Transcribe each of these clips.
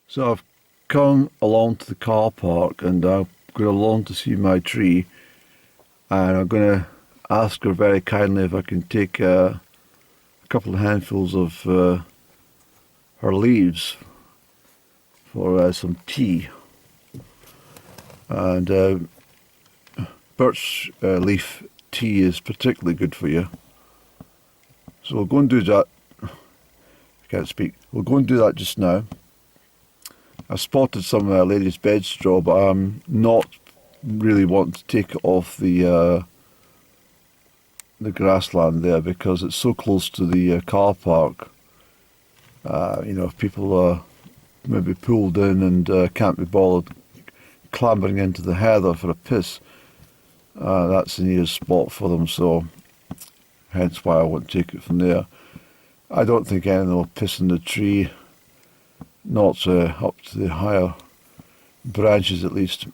So I've come along to the car park and I've gone along to see my tree, and I'm going to ask her very kindly if I can take a couple of handfuls of her leaves for some tea. And birch leaf tea is particularly good for you. So we'll go and do that. I can't speak. We'll go and do that just now. I spotted some lady's bed straw, but I'm not really wanting to take it off the grassland there because it's so close to the car park. If people are maybe pulled in and can't be bothered clambering into the heather for a piss, that's the nearest spot for them, so hence why I won't take it from there. I don't think anyone will piss in the tree, not up to the higher branches at least,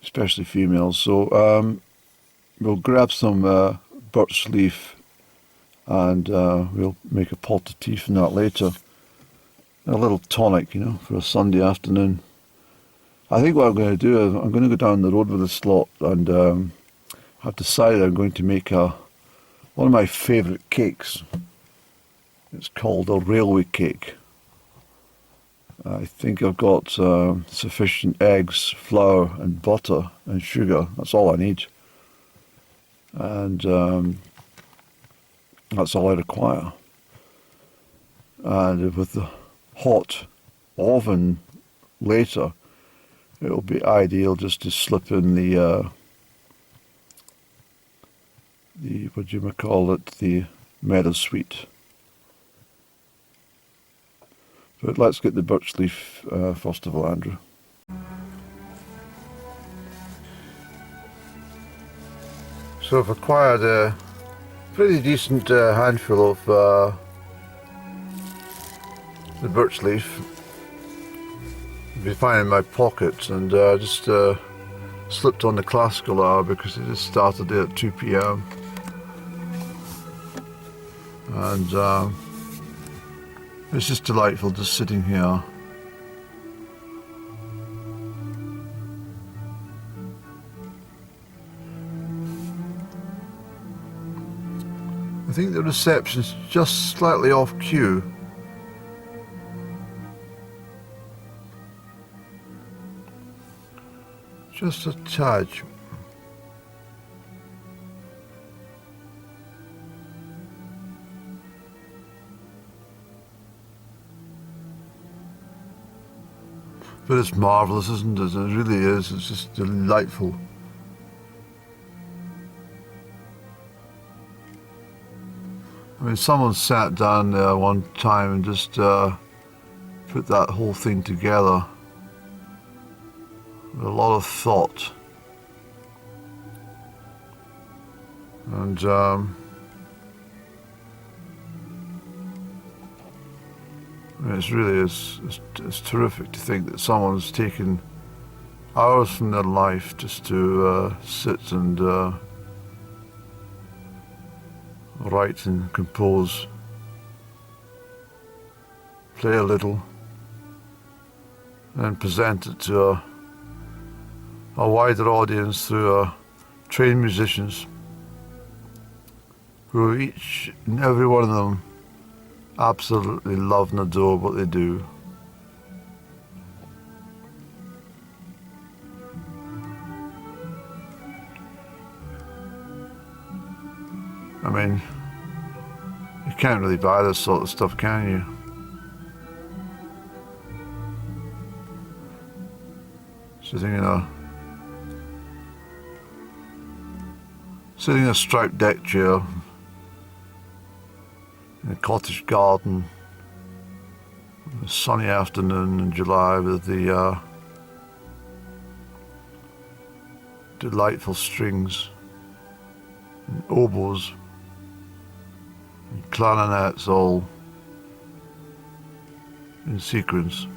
especially females. So we'll grab some birch leaf and we'll make a pot of tea from that later. A little tonic, for a Sunday afternoon. I think what I'm going to do is I'm going to go down the road with this lot, and I've decided I'm going to make one of my favourite cakes. It's called a railway cake. I think I've got sufficient eggs, flour and butter and sugar. That's all I need. And that's all I require. And with the hot oven later, it'll be ideal just to slip in the the meadowsweet. But let's get the birch leaf first of all, Andrew. So I've acquired a pretty decent handful of the birch leaf. I've been finding in my pockets, and just slipped on the classical hour because it just started there at 2 p.m. And it's just delightful just sitting here. I think the reception's just slightly off cue. Just a touch. But it's marvellous, isn't it? It really is. It's just delightful. I mean, someone sat down there one time and just put that whole thing together with a lot of thought. And it really is, it's terrific to think that someone's taken hours from their life just to sit and write and compose, play a little, and present it to a wider audience through trained musicians who each and every one of them absolutely love and adore what they do. I mean, you can't really buy this sort of stuff, can you? Sitting in a striped deck chair in a cottage garden on a sunny afternoon in July with the delightful strings and oboes and clarinets all in sequence.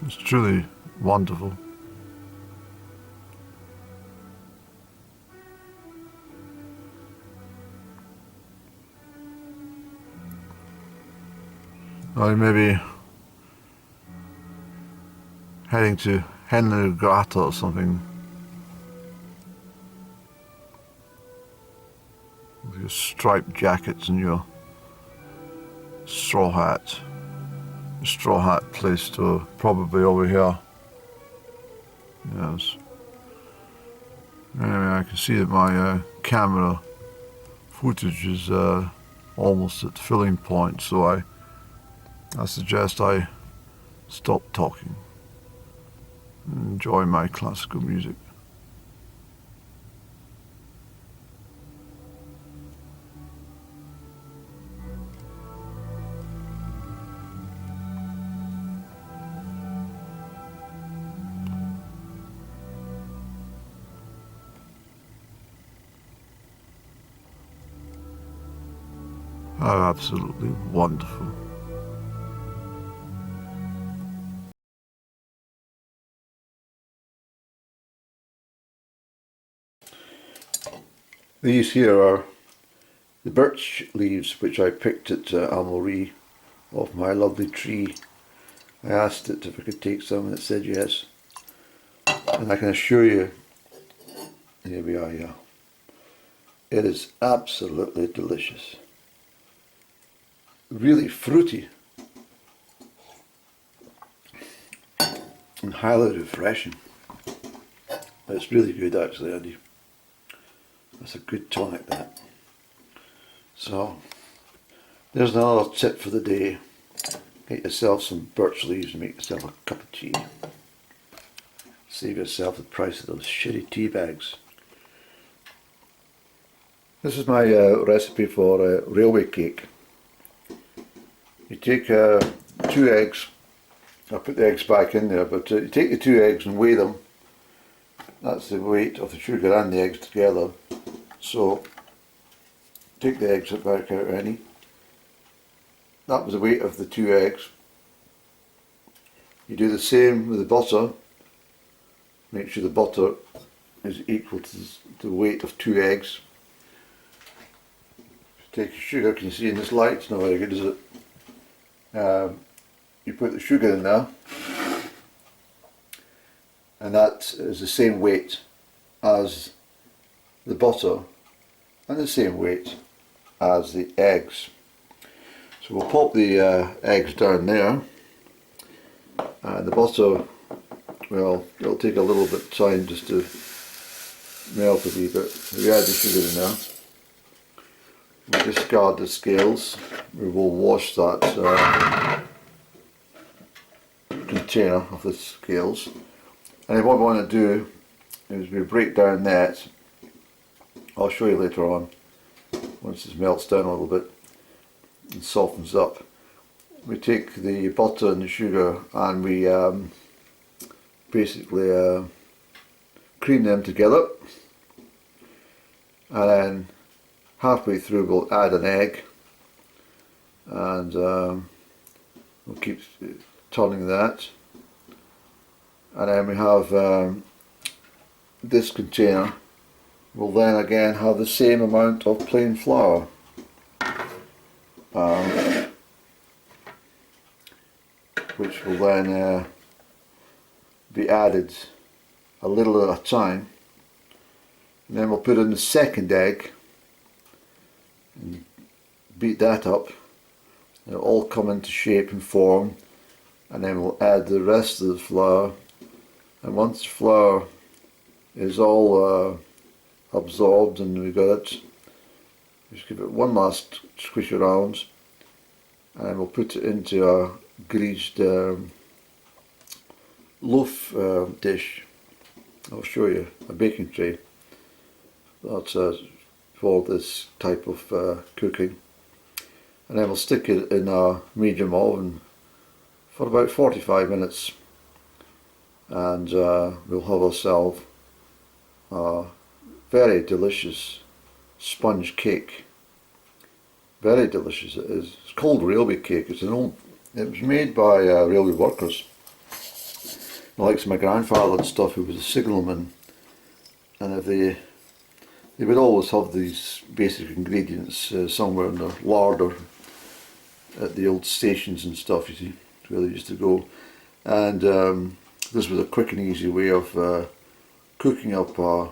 It's truly wonderful. Or maybe heading to Henley Grata or something. With your striped jackets and your straw hat. The straw hat placed probably over here. Yes. Anyway, I can see that my camera footage is almost at filling point, so I suggest I stop talking and enjoy my classical music. How absolutely wonderful. These here are the birch leaves which I picked at Almorie off my lovely tree. I asked it if I could take some and it said yes. And I can assure you, here we are, yeah. It is absolutely delicious. Really fruity and highly refreshing. It's really good actually, Andy. That's a good tonic, that. So, there's another tip for the day. Get yourself some birch leaves and make yourself a cup of tea. Save yourself the price of those shitty tea bags. This is my recipe for railway cake. You take 2 eggs. I'll put the eggs back in there, but you take the 2 eggs and weigh them. That's the weight of the sugar and the eggs together. So take the eggs back out, Annie. That was the weight of the 2 eggs. You do the same with the butter. Make sure the butter is equal to the weight of 2 eggs. Take your sugar, can you see in this light? It's not very good, is it? You put the sugar in there, and that is the same weight as the butter and the same weight as the eggs. So we'll pop the eggs down there, and the butter, well, it'll take a little bit of time just to melt a wee bit. We add the sugar in there. We'll discard the scales. We will wash that container of the scales. And then what we want to do is we break down that. I'll show you later on, once it melts down a little bit and softens up. We take the butter and the sugar and we basically cream them together, and then halfway through we'll add an egg, and we'll keep turning that, and then we have this container. We'll then again have the same amount of plain flour, which will then be added a little at a time, and then we'll put in the second egg and beat that up. It'll all come into shape and form, and then we'll add the rest of the flour, and once the flour is all absorbed and we've got it, just give it one last squish around, and then we'll put it into a greased loaf dish. I'll show you a baking tray. That's for this type of cooking, and then we'll stick it in a medium oven for about 45 minutes, and we'll have ourselves a very delicious sponge cake. Very delicious it is. It's called railway cake. It was made by railway workers, the likes of my grandfather and stuff, who was a signalman, and if they would always have these basic ingredients somewhere in their larder, at the old stations and stuff, you see, where they used to go. And this was a quick and easy way of cooking up a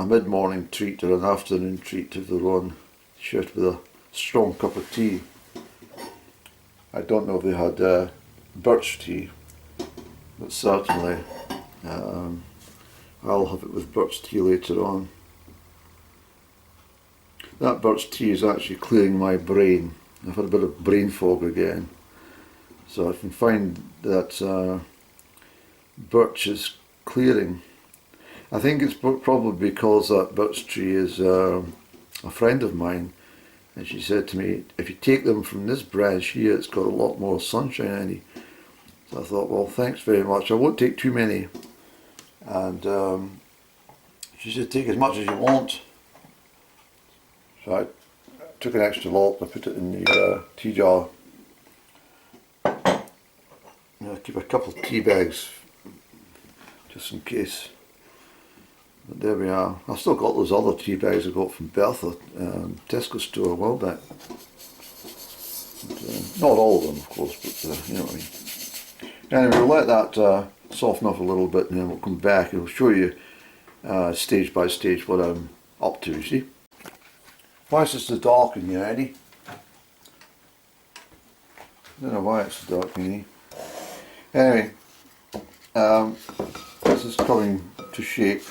mid-morning treat or an afternoon treat if they're on shift with a strong cup of tea. I don't know if they had birch tea, but certainly I'll have it with birch tea later on. That birch tea is actually clearing my brain. I've had a bit of brain fog again, so I can find that birch is clearing. I think it's probably because that birch tree is a friend of mine, and she said to me, if you take them from this branch here, it's got a lot more sunshine in it. So I thought, well, thanks very much. I won't take too many. And she said, take as much as you want. So I took an extra lot. I put it in the tea jar. I keep a couple of tea bags just in case. But there we are. I've still got those other tea bags I got from Bertha, Tesco store a while back. But, not all of them, of course, but you know what I mean. Anyway, we'll let that soften up a little bit, and then we'll come back and I'll show you stage by stage what I'm up to, you see. Why is it so dark in here, Eddie? I don't know why it's so dark in here. Anyway, this is coming to shape.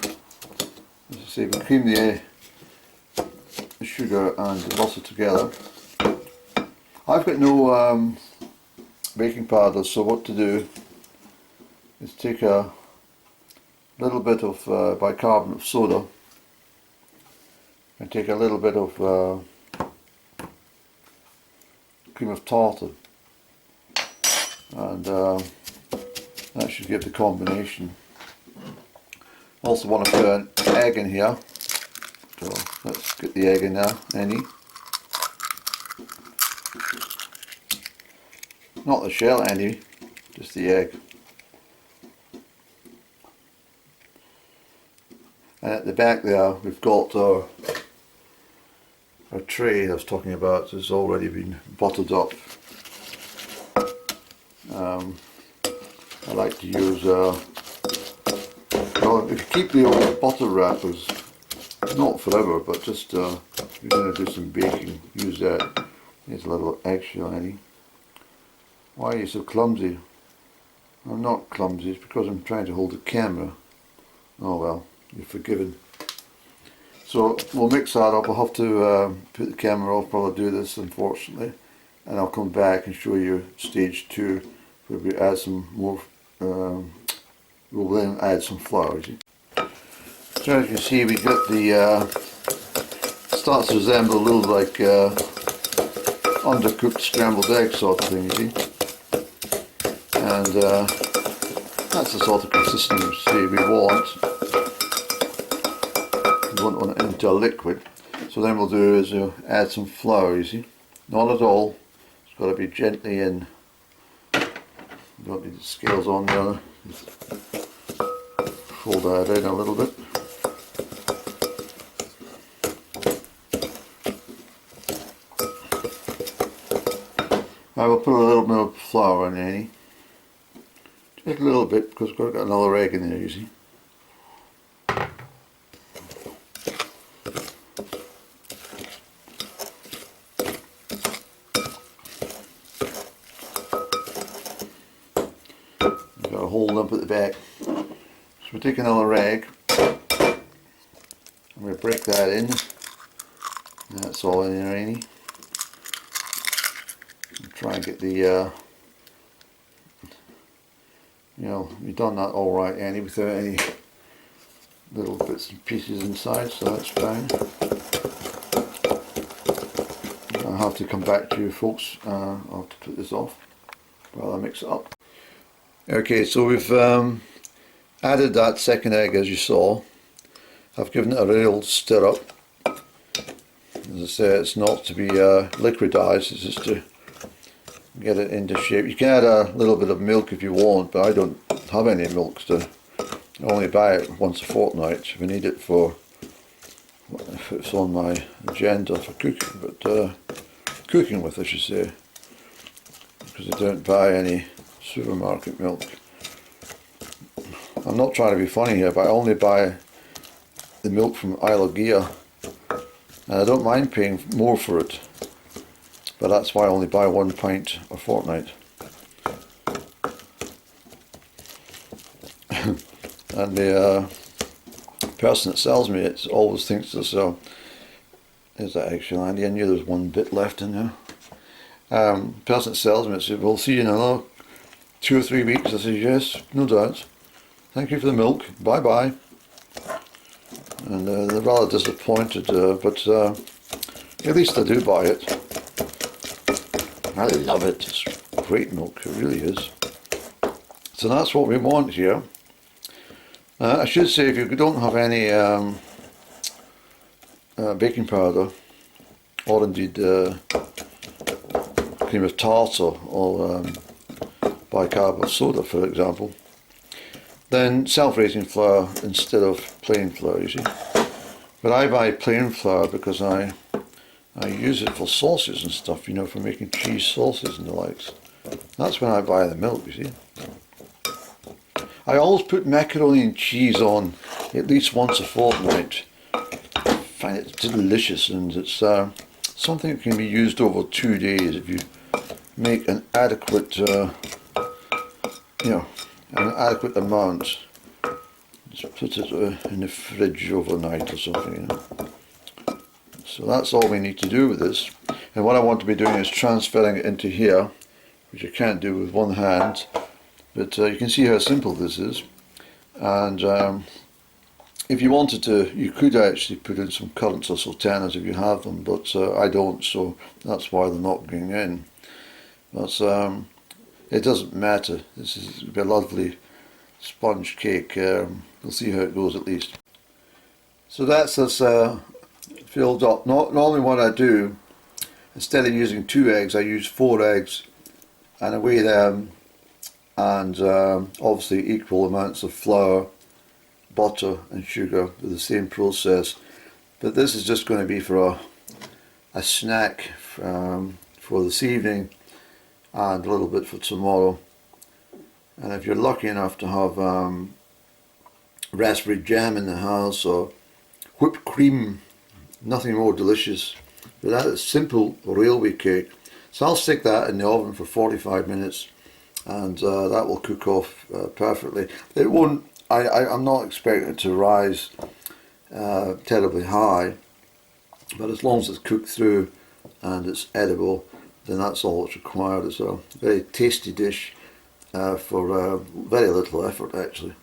As I say, we cream the sugar and the butter together. I've got no baking powder, so what to do is take a little bit of bicarbonate of soda and take a little bit of cream of tartar, and that should give the combination. Also want to put an egg in here, so let's get the egg in there, not the shell, just the egg. And at the back there we've got our tray I was talking about. Has already been buttered up. I like to use well, if you keep the old butter wrappers, not forever, but just if you're going to do some baking, use that. Here's a little eggshell, Why are you so clumsy? I'm not clumsy, it's because I'm trying to hold the camera. Oh well, you're forgiven. So we'll mix that up. I'll have to put the camera off while I do this, unfortunately, and I'll come back and show you stage 2 where we add some more. We'll then add some flour. So as you can see, we got the starts to resemble a little like undercooked scrambled egg sort of thing, you see. And that's the sort of consistency we want. We don't want it into a liquid. So then we'll do is add some flour, you see. Not at all. It's got to be gently in. You don't need the scales on there. Fold that in a little bit. I will put a little bit of flour in, just a little bit, because we've got another egg in there, you see. I've got a hole up at the back. So we take another egg, I'm going to break that in, that's all in there, and try and get the, you know, we've done that all right, without any little bits and pieces inside, so that's fine. I'll have to come back to you folks, I'll have to put this off while I mix it up. Okay, so we've added that second egg as you saw. I've given it a real stir up. As I say, it's not to be liquidized, it's just to get it into shape. You can add a little bit of milk if you want, but I don't have any milk, so I only buy it once a fortnight if I need it for, if it's on my agenda for cooking, but cooking with, I should say, because I don't buy any supermarket milk. I'm not trying to be funny here, but I only buy the milk from Isle of Gia, and I don't mind paying more for it, but that's why I only buy 1 pint a fortnight. And the person that sells me it always thinks to herself, is that actually Andy? I knew there was one bit left in there. Person that sells me it says, we'll see you in another 2 or 3 weeks. I says, yes, no doubt. Thank you for the milk, bye bye. And they're rather disappointed, but at least I do buy it. I love it, it's great milk, it really is. So that's what we want here. I should say, if you don't have any baking powder, or indeed cream of tartar, or bicarbonate of soda, for example, then self-raising flour instead of plain flour, you see. But I buy plain flour because I use it for sauces and stuff, you know, for making cheese sauces and the likes. That's when I buy the milk, you see. I always put macaroni and cheese on at least once a fortnight. I find it delicious, and it's something that can be used over 2 days if you make an adequate, an adequate amount. Just put it in the fridge overnight or something, you know. So that's all we need to do with this. And what I want to be doing is transferring it into here, which I can't do with one hand. But you can see how simple this is. And if you wanted to, you could actually put in some currants or sultanas if you have them, but I don't, so that's why they're not going in. But it doesn't matter. This is a lovely sponge cake. We'll see how it goes at least. So that's us filled up. Normally what I do, instead of using 2 eggs, I use 4 eggs, and I weigh them, and obviously equal amounts of flour, butter and sugar with the same process. But this is just going to be for a snack for this evening, and a little bit for tomorrow. And if you're lucky enough to have raspberry jam in the house or whipped cream, nothing more delicious. But that is simple railway cake. So I'll stick that in the oven for 45 minutes, and that will cook off perfectly. It won't. I'm not expecting it to rise terribly high, but as long as it's cooked through and it's edible, then that's all that's required. It's a very tasty dish for very little effort, actually.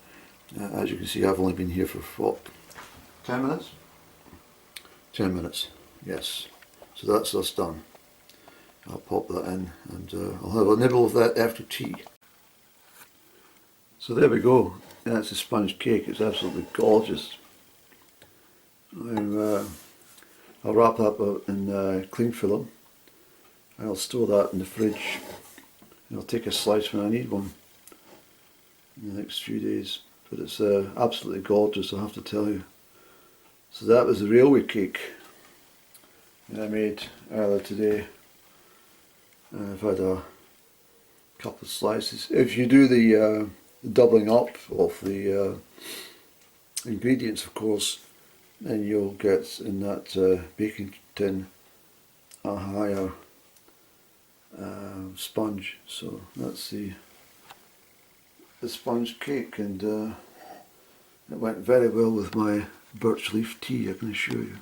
As you can see, I've only been here for what, 10 minutes? 10 minutes, yes. So that's us done. I'll pop that in, and I'll have a nibble of that after tea. So there we go. That's a sponge cake. It's absolutely gorgeous. I'll wrap that up in cling film. I'll store that in the fridge. I'll take a slice when I need one in the next few days. But it's absolutely gorgeous, I have to tell you. So that was the railway cake that I made earlier today. I've had a couple of slices. If you do the doubling up of the ingredients, of course, then you'll get in that baking tin a higher sponge. So that's the sponge cake, and it went very well with my birch leaf tea, I can assure you.